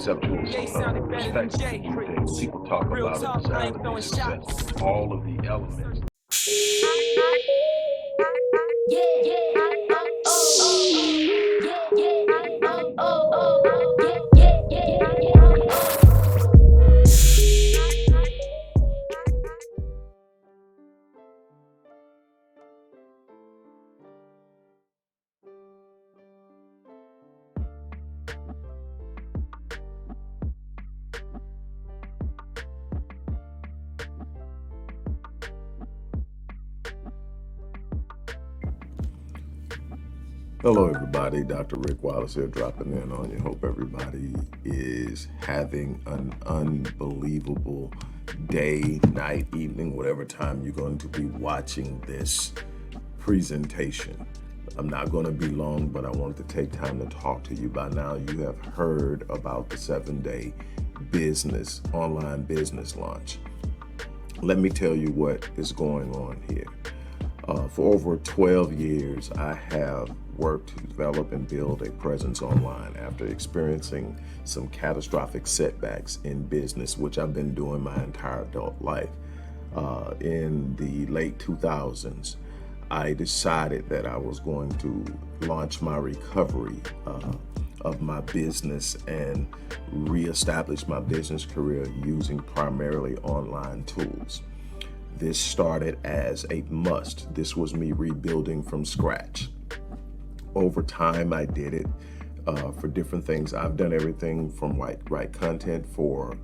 conceptual perspective to view things. People talk about insanity, success, all of the elements. Hello everybody, Dr. Rick Wallace here dropping in on you. Hope everybody is having an unbelievable day, night, evening, whatever time you're going to be watching this presentation. I'm not going to be long, but I wanted to take time to talk to you. By now you have heard about the 7-day online business launch. Let me tell you what is going on here. For over 12 years, I have worked to develop and build a presence online after experiencing some catastrophic setbacks in business, which I've been doing my entire adult life. In the late 2000s, I decided that I was going to launch my recovery of my business and reestablish my business career using primarily online tools. This started as a must. This was me rebuilding from scratch. Over time, I did it for different things. I've done everything from write content for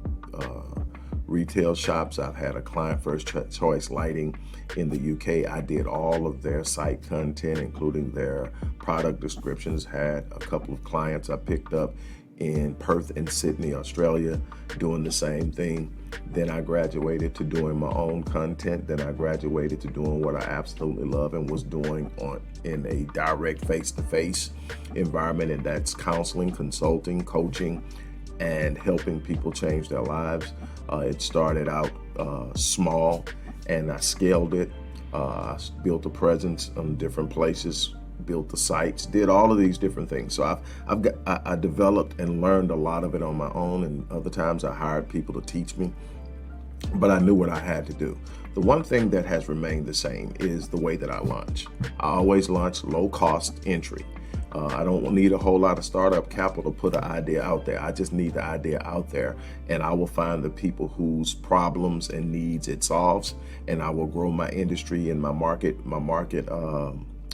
retail shops. I've had a client, First Choice Lighting in the UK. I did all of their site content, including their product descriptions. Had a couple of clients I picked up in Perth and Sydney, Australia, doing the same thing. Then I graduated to doing my own content. Then I graduated to doing what I absolutely love and was doing in a direct face-to-face environment, and that's counseling, consulting, coaching, and helping people change their lives. It started out small, and I scaled it. I built a presence in different places, built the sites, did all of these different things. So I developed and learned a lot of it on my own, and other times I hired people to teach me, but I knew what I had to do. The one thing that has remained the same is the way that I launch. I always launch low cost entry. I don't need a whole lot of startup capital to put an idea out there. I just need the idea out there, and I will find the people whose problems and needs it solves, and I will grow my industry and my market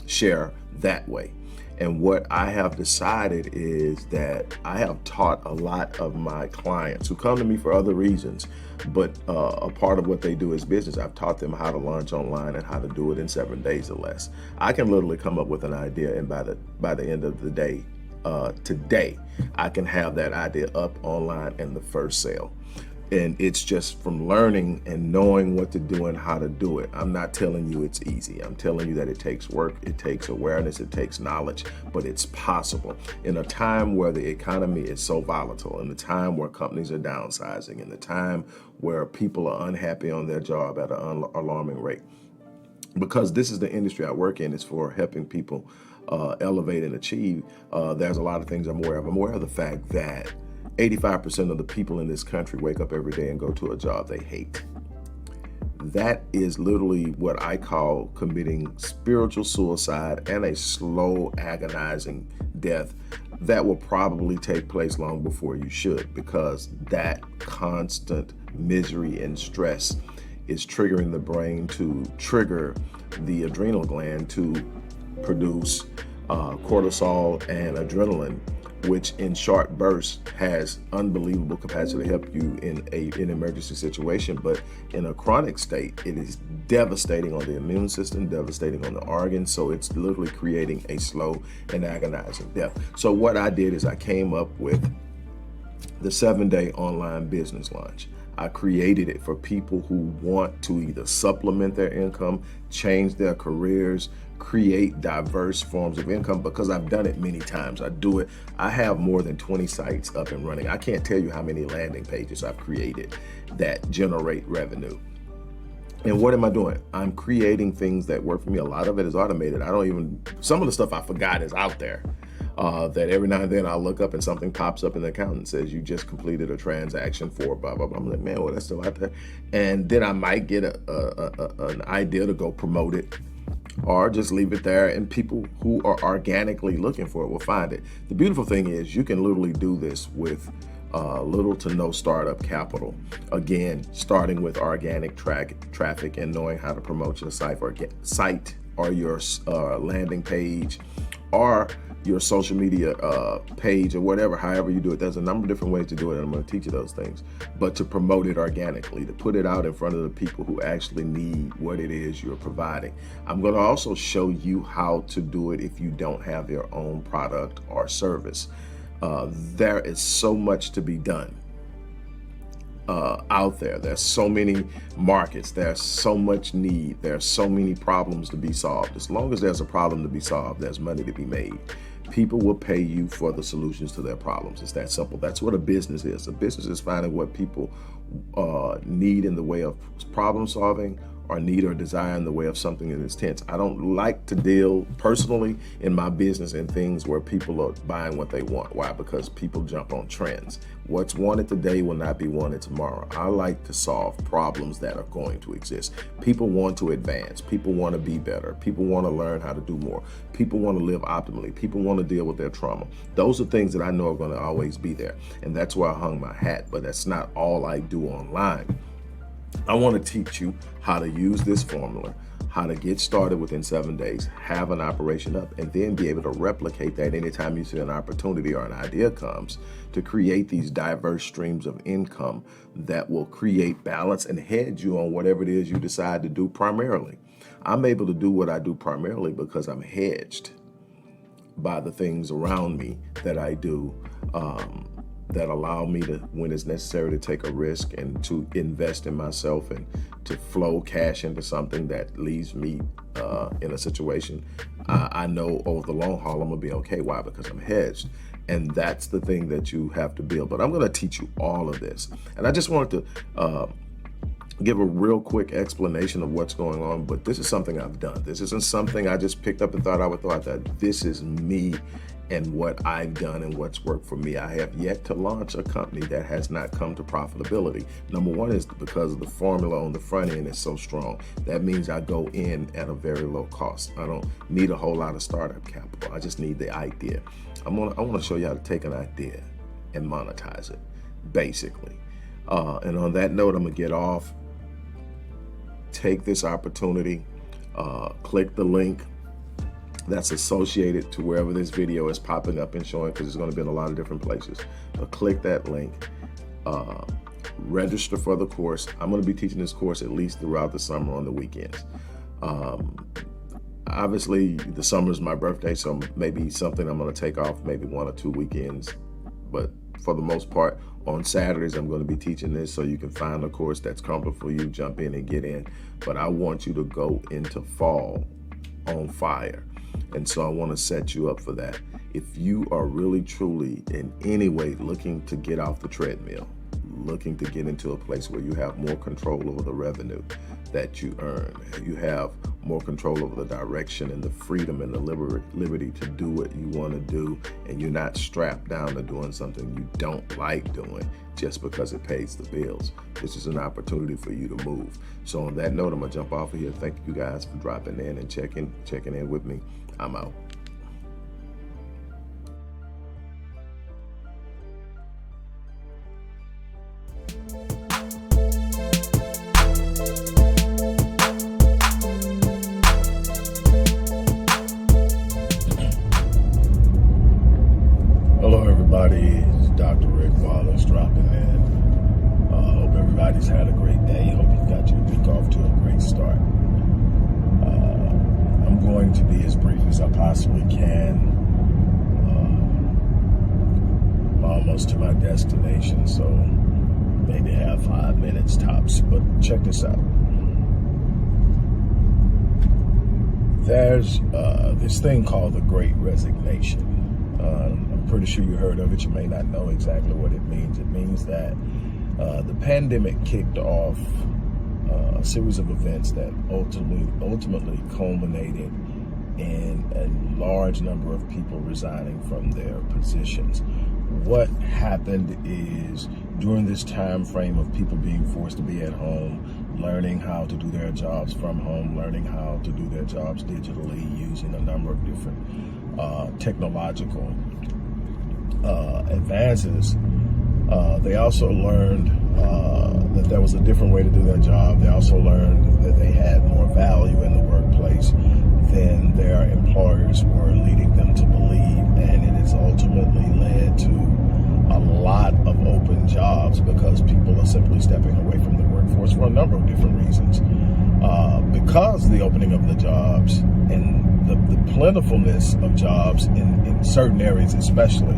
share that way. And what I have decided is that I have taught a lot of my clients who come to me for other reasons, but a part of what they do is business. I've taught them how to launch online and how to do it in 7 days or less. I can literally come up with an idea, and by the end of the day, today, I can have that idea up online and the first sale. And it's just from learning and knowing what to do and how to do it. I'm not telling you it's easy. I'm telling you that it takes work, it takes awareness, it takes knowledge, but it's possible. In a time where the economy is so volatile, in the time where companies are downsizing, in the time where people are unhappy on their job at an alarming rate. Because this is the industry I work in, is for helping people elevate and achieve. There's a lot of things I'm aware of. I'm aware of the fact that 85% of the people in this country wake up every day and go to a job they hate. That is literally what I call committing spiritual suicide and a slow, agonizing death that will probably take place long before you should, because that constant misery and stress is triggering the brain to trigger the adrenal gland to produce cortisol and adrenaline, which in short bursts has unbelievable capacity to help you in an emergency situation. But in a chronic state, it is devastating on the immune system, devastating on the organs. So it's literally creating a slow and agonizing death. So what I did is I came up with the 7-day online business launch. I created it for people who want to either supplement their income, change their careers, create diverse forms of income, because I've done it many times. I do it. I have more than 20 sites up and running. I can't tell you how many landing pages I've created that generate revenue. And what am I doing? I'm creating things that work for me. A lot of it is automated. Some of the stuff I forgot is out there. that every now and then I'll look up and something pops up in the account and says, you just completed a transaction for blah, blah, blah. I'm like, man, well, that's still out there. And then I might get an idea to go promote it, or just leave it there, and people who are organically looking for it will find it. The beautiful thing is you can literally do this with little to no startup capital. Again, starting with organic traffic and knowing how to promote your site or your landing page or your social media page or whatever, however you do it. There's a number of different ways to do it, and I'm going to teach you those things. But to promote it organically, to put it out in front of the people who actually need what it is you're providing. I'm going to also show you how to do it if you don't have your own product or service. There is so much to be done out there. There's so many markets. There's so much need. There's so many problems to be solved. As long as there's a problem to be solved, there's money to be made. People will pay you for the solutions to their problems. It's that simple. That's what a business is. A business is finding what people need in the way of problem solving, or need or desire in the way of something in its tense. I don't like to deal personally in my business in things where people are buying what they want. Why? Because people jump on trends. What's wanted today will not be wanted tomorrow. I like to solve problems that are going to exist. People want to advance. People want to be better. People want to learn how to do more. People want to live optimally. People want to deal with their trauma. Those are things that I know are going to always be there. And that's where I hung my hat, but that's not all I do online. I want to teach you how to use this formula, how to get started within 7 days, have an operation up, and then be able to replicate that anytime you see an opportunity or an idea comes, to create these diverse streams of income that will create balance and hedge you on whatever it is you decide to do primarily. I'm able to do what I do primarily because I'm hedged by the things around me that I do, that allow me to, when it's necessary, to take a risk and to invest in myself and to flow cash into something that leaves me in a situation. I know over the long haul I'm gonna be okay. Why? Because I'm hedged. And that's the thing that you have to build. But I'm gonna teach you all of this. And I just wanted to give a real quick explanation of what's going on, but this is something I've done. This isn't something I just picked up and thought I would throw out there. This is me and what I've done and what's worked for me. I have yet to launch a company that has not come to profitability. Number one is because the formula on the front end is so strong. That means I go in at a very low cost. I don't need a whole lot of startup capital. I just need the idea. I want to show you how to take an idea and monetize it, basically. And on that note, I'm gonna get off. Take this opportunity, click the link that's associated to wherever this video is popping up and showing, because it's going to be in a lot of different places. But click that link, register for the course. I'm going to be teaching this course at least throughout the summer on the weekends. Obviously, the summer is my birthday, so maybe something I'm going to take off, maybe 1 or 2 weekends. But for the most part, on Saturdays, I'm going to be teaching this, so you can find a course that's comfortable for you, jump in and get in. But I want you to go into fall on fire. And so I want to set you up for that. If you are really, truly, in any way looking to get off the treadmill, looking to get into a place where you have more control over the revenue that you earn, you have more control over the direction and the freedom and the liberty to do what you want to do, and you're not strapped down to doing something you don't like doing just because it pays the bills. This is an opportunity for you to move. So on that note, I'm gonna jump off of here. Thank you guys for dropping in and checking in with me. I'm out. Hello everybody, it's Dr. Rick Wallace dropping in. Hope everybody's had a great day. Hope you've got your week off to a great start. I'm going to be as brief as I possibly can. I'm almost to my destination, so maybe have 5 minutes tops, but check this out. There's this thing called the Great Resignation. I'm pretty sure you heard of it. You may not know exactly what it means. It means that the pandemic kicked off a series of events that ultimately culminated in a large number of people resigning from their positions. What happened is, during this time frame of people being forced to be at home, learning how to do their jobs from home, learning how to do their jobs digitally using a number of different technological advances, they also learned that there was a different way to do their job. They also learned that they had more value in the workplace than their employers were leading them to believe, and it has ultimately led to a lot of open jobs because people are simply stepping away from the workforce for a number of different reasons. Because the opening of the jobs and the plentifulness of jobs in certain areas especially,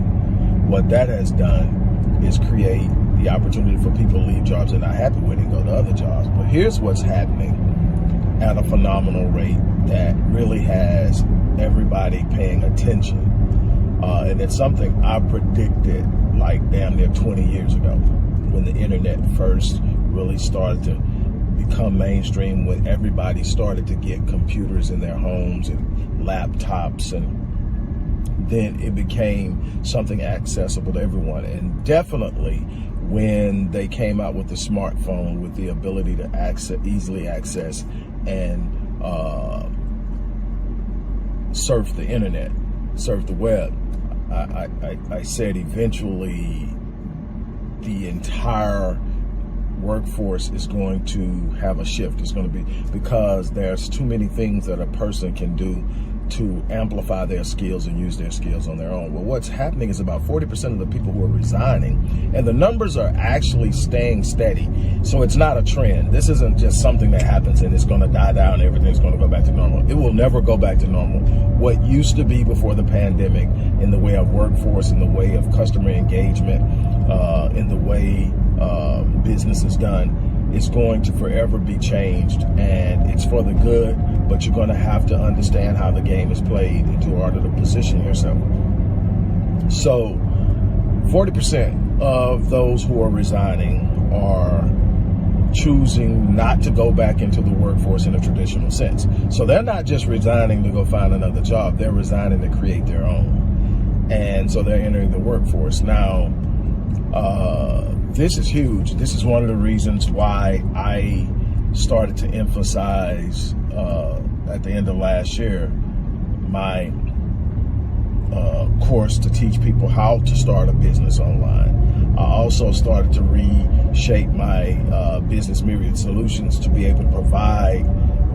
what that has done is create the opportunity for people to leave jobs they're not happy with and go to other jobs. But here's what's happening at a phenomenal rate that really has everybody paying attention. And it's something I predicted like damn near 20 years ago when the internet first really started to become mainstream, when everybody started to get computers in their homes and laptops, and then it became something accessible to everyone. And definitely when they came out with the smartphone with the ability to easily access and surf the internet, surf the web, I said eventually the entire workforce is going to have a shift. It's going to be, because there's too many things that a person can do to amplify their skills and use their skills on their own. Well, what's happening is about 40% of the people who are resigning, and the numbers are actually staying steady. So it's not a trend. This isn't just something that happens and it's going to die down and everything's going to go back to normal. It will never go back to normal. What used to be before the pandemic in the way of workforce, in the way of customer engagement, in the way business is done, is going to forever be changed, and it's for the good, but you're going to have to understand how the game is played in order to position yourself. So 40% of those who are resigning are choosing not to go back into the workforce in a traditional sense. So they're not just resigning to go find another job, they're resigning to create their own. And so they're entering the workforce. Now, this is huge. This is one of the reasons why I started to emphasize at the end of last year my course to teach people how to start a business online. I also started to reshape my Business Myriad Solutions to be able to provide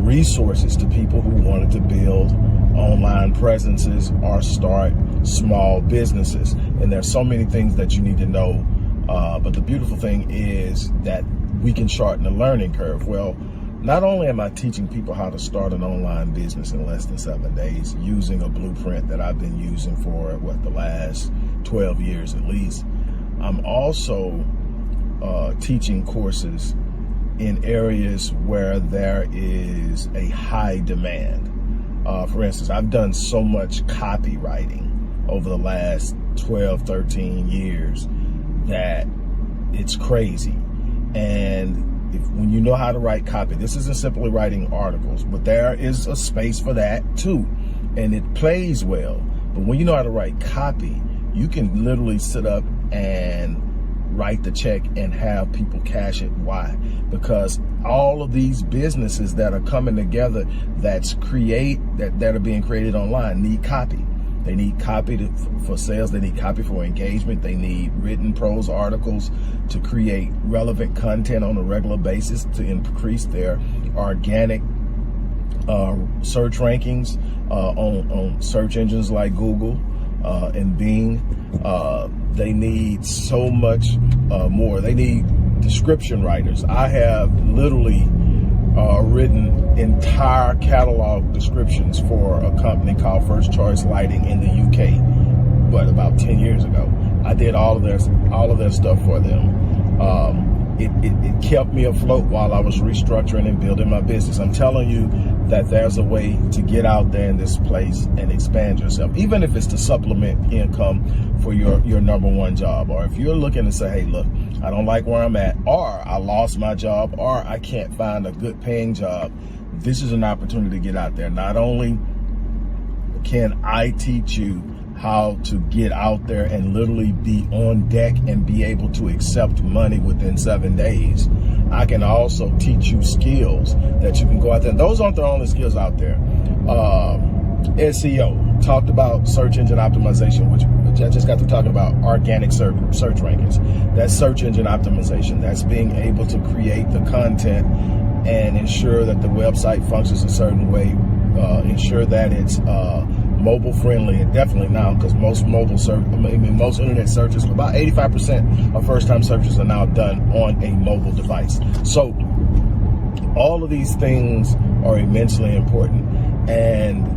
resources to people who wanted to build online presences or start small businesses. And there's so many things that you need to know. But the beautiful thing is that we can shorten the learning curve. Well, not only am I teaching people how to start an online business in less than 7 days using a blueprint that I've been using for, the last 12 years at least, I'm also teaching courses in areas where there is a high demand. For instance, I've done so much copywriting over the last 12, 13 years that it's crazy. And when you know how to write copy, this isn't simply writing articles, but there is a space for that too, and it plays well. But when you know how to write copy, you can literally sit up and write the check and have people cash it. Why? Because all of these businesses that are coming together that are being created online need copy. They need copy for sales. They need copy for engagement. They need written prose articles to create relevant content on a regular basis to increase their organic search rankings on search engines like Google and Bing. They need so much more. They need description writers. I have literally written entire catalog descriptions for a company called First Choice Lighting in the UK, about 10 years ago. I did all of their stuff for them. It kept me afloat while I was restructuring and building my business. I'm telling you that there's a way to get out there in this place and expand yourself, even if it's to supplement income for your number one job. Or if you're looking to say, hey, look, I don't like where I'm at, or I lost my job, or I can't find a good paying job, this is an opportunity to get out there. Not only can I teach you how to get out there and literally be on deck and be able to accept money within 7 days. I can also teach you skills that you can go out there. And those aren't the only skills out there. SEO, talked about search engine optimization, which I just got through talking about organic search rankings. That's search engine optimization. That's being able to create the content and ensure that the website functions a certain way, ensure that it's mobile friendly, and definitely now, because most internet searches, about 85% of first time searches are now done on a mobile device. So all of these things are immensely important. And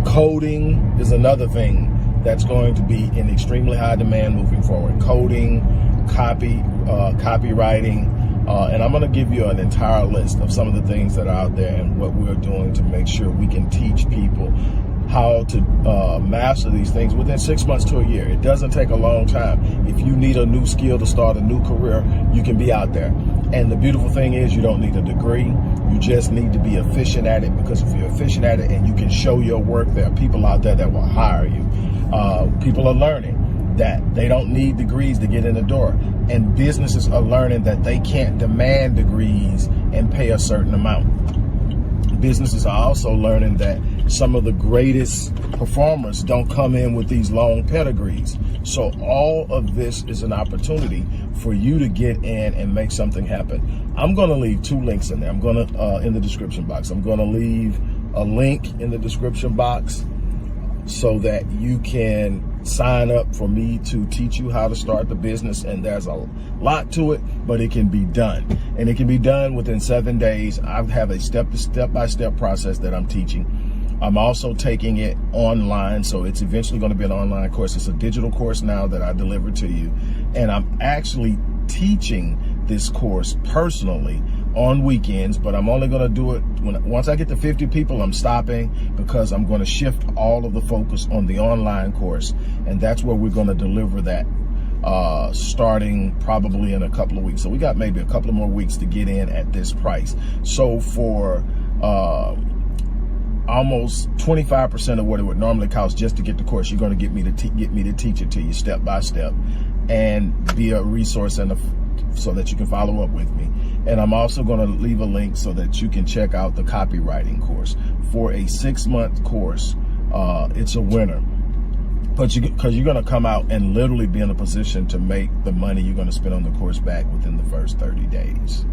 coding is another thing that's going to be in extremely high demand moving forward. Coding, copywriting, and I'm going to give you an entire list of some of the things that are out there and what we're doing to make sure we can teach people how to master these things within 6 months to a year. It doesn't take a long time. If you need a new skill to start a new career, you can be out there. And the beautiful thing is, you don't need a degree. You just need to be efficient at it, because if you're efficient at it and you can show your work, there are people out there that will hire you. People are learning that they don't need degrees to get in the door. And businesses are learning that they can't demand degrees and pay a certain amount. Businesses are also learning that some of the greatest performers don't come in with these long pedigrees. So all of this is an opportunity for you to get in and make something happen. I'm going to leave 2 links in there. I'm going to, in the description box, I'm going to leave a link in the description box so that you can sign up for me to teach you how to start the business. And there's a lot to it, but it can be done. And it can be done within 7 days. I have a step-by-step process that I'm teaching. I'm also taking it online, so it's eventually going to be an online course. It's a digital course now that I deliver to you. And I'm actually teaching this course personally on weekends, but I'm only going to do it once I get to 50 people. I'm stopping, because I'm going to shift all of the focus on the online course, and that's where we're going to deliver that starting probably in a couple of weeks. So we got maybe a couple of more weeks to get in at this price. So for almost 25% of what it would normally cost just to get the course, you're going to get me to teach it to you step by step and be a resource so that you can follow up with me. And I'm also going to leave a link so that you can check out the copywriting course. For a 6-month course, it's a winner. Because you're going to come out and literally be in a position to make the money you're going to spend on the course back within the first 30 days.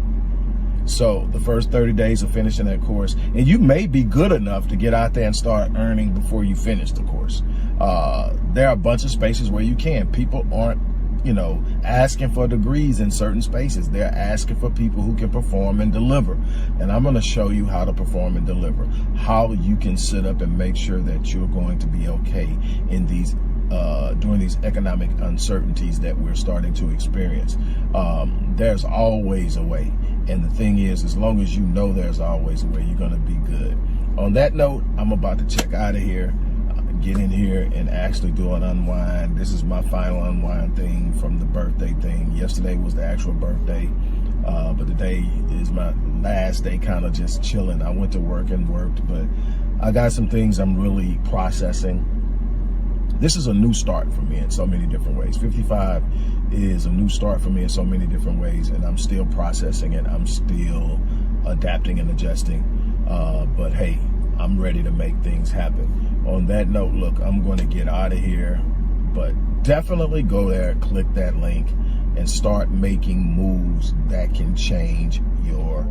So the first 30 days of finishing that course, and you may be good enough to get out there and start earning before you finish the course. There are a bunch of spaces where you can. People aren't, asking for degrees in certain spaces. They're asking for people who can perform and deliver. And I'm going to show you how to perform and deliver, how you can sit up and make sure that you're going to be okay in these during these economic uncertainties that we're starting to experience. There's always a way. And the thing is, as long as you know there's always a way, you're going to be good. On that note, I'm about to check out of here, get in here and actually do an unwind. This is my final unwind thing from the birthday thing. Yesterday was the actual birthday, but today is my last day kind of just chilling. I went to work and worked, but I got some things I'm really processing. This is a new start for me in so many different ways. 55 is a new start for me in so many different ways, and I'm still processing it. I'm still adapting and adjusting, but hey, I'm ready to make things happen. On that note, look, I'm going to get out of here, but definitely go there, click that link, and start making moves that can change your